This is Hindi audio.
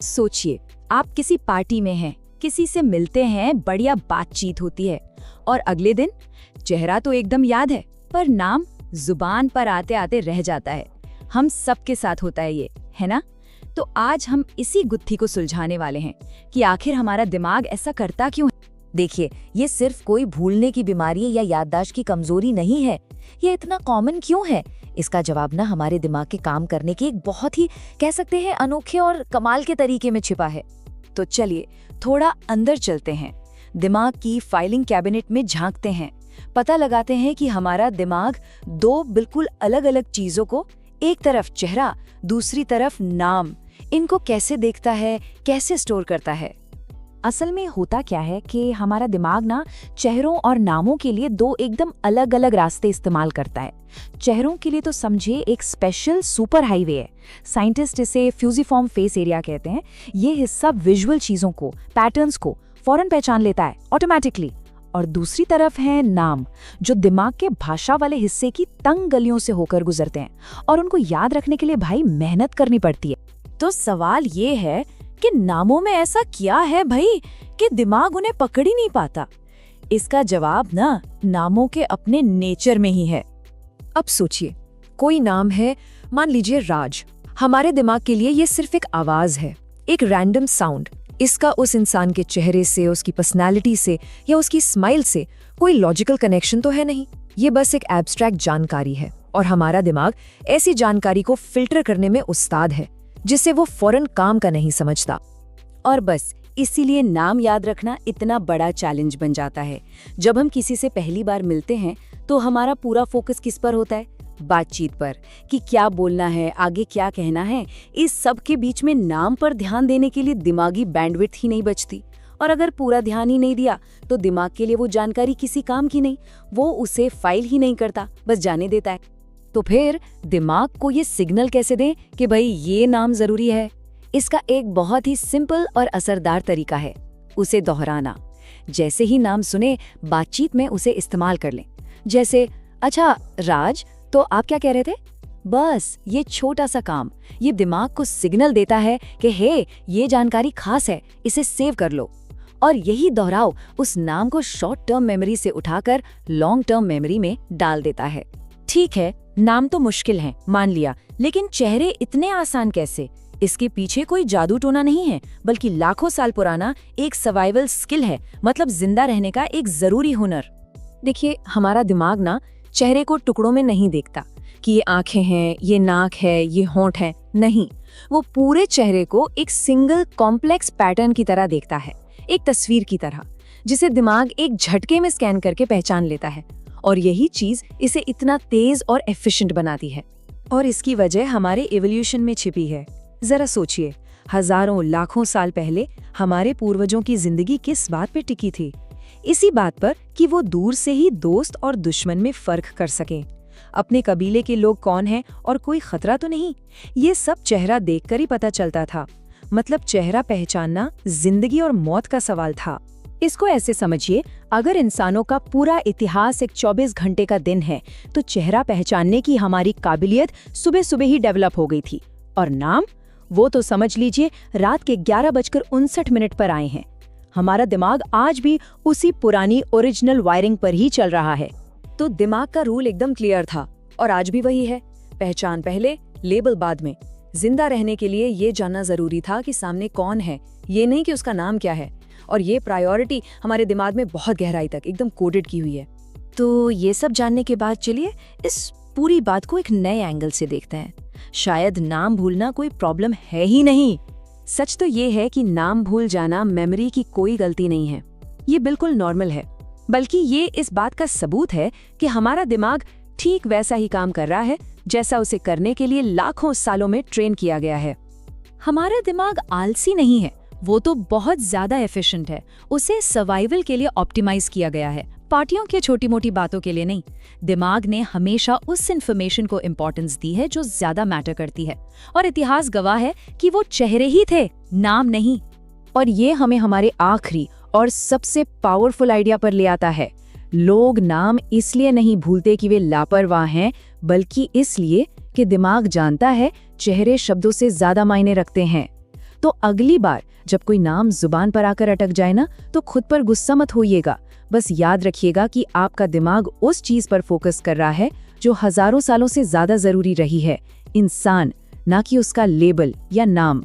सोचिए, आप किसी पार्टी में हैं, किसी से मिलते हैं, बढ़िया बातचीत होती है और अगले दिन चेहरा तो एकदम याद है पर नाम जुबान पर आते आते रह जाता है। हम सबके साथ होता है ये, है ना? तो आज हम इसी गुत्थी को सुलझाने वाले हैं कि आखिर हमारा दिमाग ऐसा करता क्यों है। देखिए, ये सिर्फ कोई भूलने की बीमारी या याददाश्त की कमजोरी नहीं है। ये इतना कॉमन क्यों है? इसका जवाब ना हमारे दिमाग के काम करने के एक बहुत ही कह सकते हैं अनोखे और कमाल के तरीके में छिपा है। तो चलिए थोड़ा अंदर चलते हैं, दिमाग की फाइलिंग कैबिनेट में झांकते हैं, पता लगाते हैं कि हमारा दिमाग दो बिल्कुल अलग अलग चीजों को, एक तरफ चेहरा, दूसरी तरफ नाम, इनको कैसे देखता है, कैसे स्टोर करता है। असल में होता क्या है कि हमारा दिमाग ना चेहरों और नामों के लिए दो एकदम अलग अलग रास्ते इस्तेमाल करता है। चेहरों के लिए तो समझिए एक स्पेशल सुपर हाईवे है। साइंटिस्ट इसे फ्यूजिफॉर्म फेस एरिया कहते हैं। ये हिस्सा विजुअल चीजों को, पैटर्न्स को फौरन पहचान लेता है ऑटोमेटिकली। और दूसरी तरफ है नाम, जो दिमाग के भाषा वाले हिस्से की तंग गलियों से होकर गुजरते हैं और उनको याद रखने के लिए भाई मेहनत करनी पड़ती है। तो सवाल ये है कि नामों में ऐसा क्या है भाई कि दिमाग उन्हें पकड़ ही नहीं पाता। इसका जवाब ना नामों के अपने नेचर में ही है। अब सोचिए, कोई नाम है, मान लीजिए राज। हमारे दिमाग के लिए ये सिर्फ एक आवाज है, एक रैंडम साउंड। इसका उस इंसान के चेहरे से, उसकी पर्सनालिटी से या उसकी स्माइल से कोई लॉजिकल कनेक्शन तो है नहीं। ये बस एक एब्स्ट्रैक्ट जानकारी है और हमारा दिमाग ऐसी जानकारी को फिल्टर करने में उस्ताद है, जिसे वो फौरन काम का नहीं समझता। और बस इसीलिए नाम याद रखना इतना बड़ा चैलेंज बन जाता है। जब हम किसी से पहली बार मिलते हैं तो हमारा पूरा फोकस किस पर होता है? बातचीत पर, कि क्या बोलना है, आगे क्या कहना है। इस सब के बीच में नाम पर ध्यान देने के लिए दिमागी बैंडविड्थ ही नहीं बचती। और अगर पूरा ध्यान ही नहीं दिया तो दिमाग के लिए वो जानकारी किसी काम की नहीं, वो उसे फाइल ही नहीं करता, बस जाने देता है। तो फिर दिमाग को ये सिग्नल कैसे दें कि भाई ये नाम जरूरी है? इसका एक बहुत ही सिंपल और असरदार तरीका है, उसे दोहराना। जैसे ही नाम सुने, बातचीत में उसे इस्तेमाल कर लें। जैसे, अच्छा राज, तो आप क्या कह रहे थे? बस ये छोटा सा काम ये दिमाग को सिग्नल देता है कि हे, ये जानकारी खास है, इसे सेव कर लो। और यही दोहराव उस नाम को शॉर्ट टर्म मेमोरी से उठाकर लॉन्ग टर्म मेमोरी में डाल देता है। ठीक है, नाम तो मुश्किल है, मान लिया, लेकिन चेहरे इतने आसान कैसे? इसके पीछे कोई जादू टोना नहीं है, बल्कि लाखों साल पुराना एक सर्वाइवल स्किल है, मतलब जिंदा रहने का एक जरूरी हुनर। देखिए, हमारा दिमाग ना चेहरे को टुकड़ों में नहीं देखता कि ये आंखें हैं, ये नाक है, ये होंठ है। नहीं, वो पूरे चेहरे को एक सिंगल कॉम्प्लेक्स पैटर्न की तरह देखता है, एक तस्वीर की तरह, जिसे दिमाग एक झटके में स्कैन करके पहचान लेता है। और यही चीज इसे इतना तेज और एफिशिएंट बनाती है। और इसकी वजह हमारे इवोल्यूशन में छिपी है। जरा सोचिए, हजारों लाखों साल पहले हमारे पूर्वजों की जिंदगी किस बात पे टिकी थी? इसी बात पर कि वो दूर से ही दोस्त और दुश्मन में फर्क कर सकें, अपने कबीले के लोग कौन हैं और कोई खतरा तो नहीं। ये सब चेहरा देखकर ही पता चलता था। मतलब चेहरा पहचानना जिंदगी और मौत का सवाल था। इसको ऐसे समझिए, अगर इंसानों का पूरा इतिहास एक 24 घंटे का दिन है, तो चेहरा पहचानने की हमारी काबिलियत सुबह सुबह ही डेवलप हो गई थी। और नाम, वो तो समझ लीजिए रात के 11:59 पर आए हैं। हमारा दिमाग आज भी उसी पुरानी ओरिजिनल वायरिंग पर ही चल रहा है। तो दिमाग का रूल एकदम क्लियर था और आज भी वही है, पहचान पहले, लेबल बाद में। जिंदा रहने के लिए ये जानना जरूरी था कि सामने कौन है, ये नहीं कि उसका नाम क्या है। और ये प्रायोरिटी हमारे दिमाग में बहुत गहराई तक एकदम कोडेड की हुई है। तो ये सब जानने के बाद चलिए इस पूरी बात को एक नए एंगल से देखते हैं। शायद नाम भूलना कोई प्रॉब्लम है ही नहीं। सच तो ये है कि नाम भूल जाना मेमोरी की कोई गलती नहीं है, ये बिल्कुल नॉर्मल है। बल्कि ये इस बात का सबूत है कि हमारा दिमाग ठीक वैसा ही काम कर रहा है जैसा उसे करने के लिए लाखों सालों में ट्रेन किया गया है। हमारा दिमाग आलसी नहीं है, वो तो बहुत ज्यादा एफिशिएंट है। उसे सर्वाइवल के लिए ऑप्टिमाइज किया गया है, पार्टियों के छोटी मोटी बातों के लिए नहीं। दिमाग ने हमेशा उस इन्फॉर्मेशन को इम्पोर्टेंस दी है जो ज्यादा मैटर करती है। और इतिहास गवाह है कि वो चेहरे ही थे, नाम नहीं। और ये हमें हमारे आखिरी और सबसे पावरफुल आइडिया पर ले आता है। लोग नाम इसलिए नहीं भूलते कि वे लापरवाह हैं, बल्कि इसलिए कि दिमाग जानता है चेहरे शब्दों से ज्यादा मायने रखते हैं। तो अगली बार जब कोई नाम जुबान पर आकर अटक जाए ना, तो खुद पर गुस्सा मत होइएगा। बस याद रखिएगा कि आपका दिमाग उस चीज पर फोकस कर रहा है जो हजारों सालों से ज्यादा जरूरी रही है, इंसान, ना कि उसका लेबल या नाम।